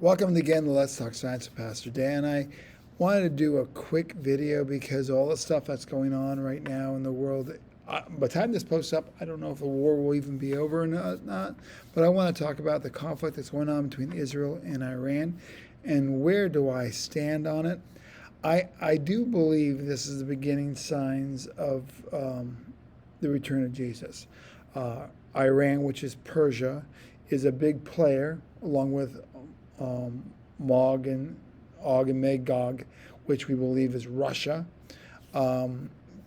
Welcome again to Let's Talk Science with Pastor Dan. I wanted to do a quick video because all the stuff that's going on right now in the world, by the time this posts up, I don't know if the war will even be over or not, but I want to talk about the conflict that's going on between Israel and Iran and where do I stand on it. I do believe this is the beginning signs of the return of Jesus. Iran, which is Persia, is a big player along with Og and Magog, which we believe is Russia.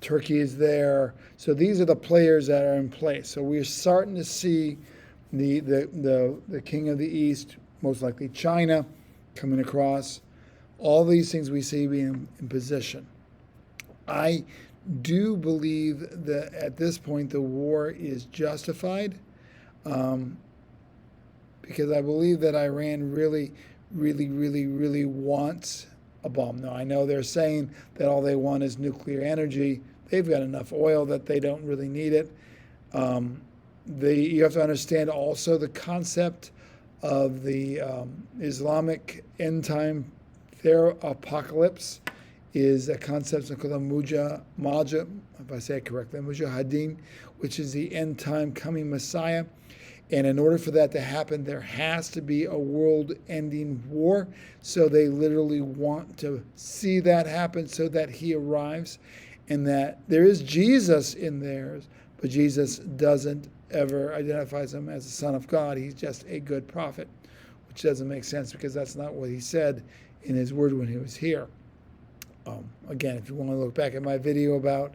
Turkey is there. So these are the players that are in place. So we're starting to see the king of the East, most likely China, coming across. All these things we see being in position. I do believe that at this point the war is justified. Because I believe that Iran really wants a bomb. Now, I know they're saying that all they want is nuclear energy. They've got enough oil that they don't really need it. You have to understand also the concept of the Islamic end time apocalypse is a concept called the if I say it correctly, Mujahideen, which is the end time coming Messiah. And in order for that to happen, there has to be a world-ending war. So they literally want to see that happen so that he arrives and that there is Jesus in theirs, but Jesus doesn't ever identify him as the Son of God. He's just a good prophet, which doesn't make sense because that's not what he said in his word when he was here. Again, if you want to look back at my video about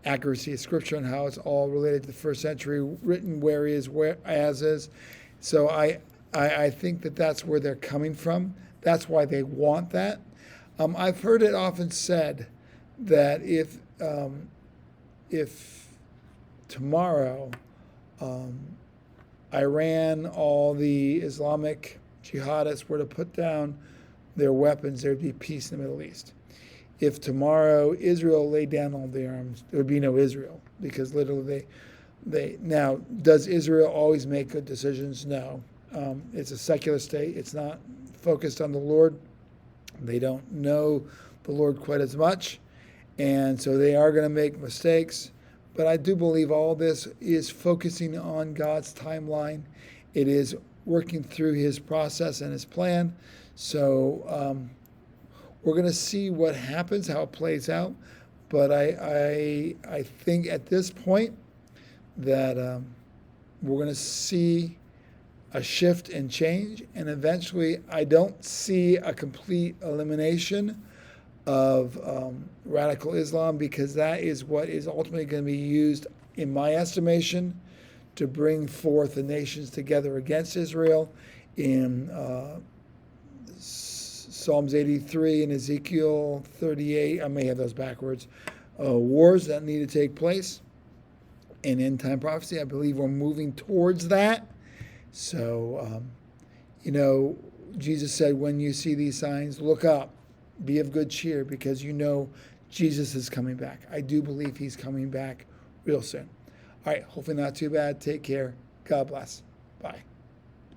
accuracy of Scripture and how it's all related to the first century, written where is, where as is. So I think that that's where they're coming from. That's why they want that. I've heard it often said that if tomorrow Iran, all the Islamic jihadists were to put down their weapons, there'd be peace in the Middle East. If tomorrow Israel laid down all the arms, there would be no Israel because literally now, does Israel always make good decisions? No. It's a secular state. It's not focused on the Lord. They don't know the Lord quite as much. And so they are going to make mistakes. But I do believe all this is focusing on God's timeline. It is working through his process and his plan. So, we're going to see what happens, how it plays out, but I think at this point that we're going to see a shift and change, and eventually I don't see a complete elimination of radical Islam because that is what is ultimately going to be used, in my estimation, to bring forth the nations together against Israel in Psalms 83 and Ezekiel 38, I may have those backwards, wars that need to take place. In end time prophecy, I believe we're moving towards that. So, Jesus said, when you see these signs, look up, be of good cheer, because you know Jesus is coming back. I do believe he's coming back real soon. All right, hopefully not too bad. Take care. God bless. Bye.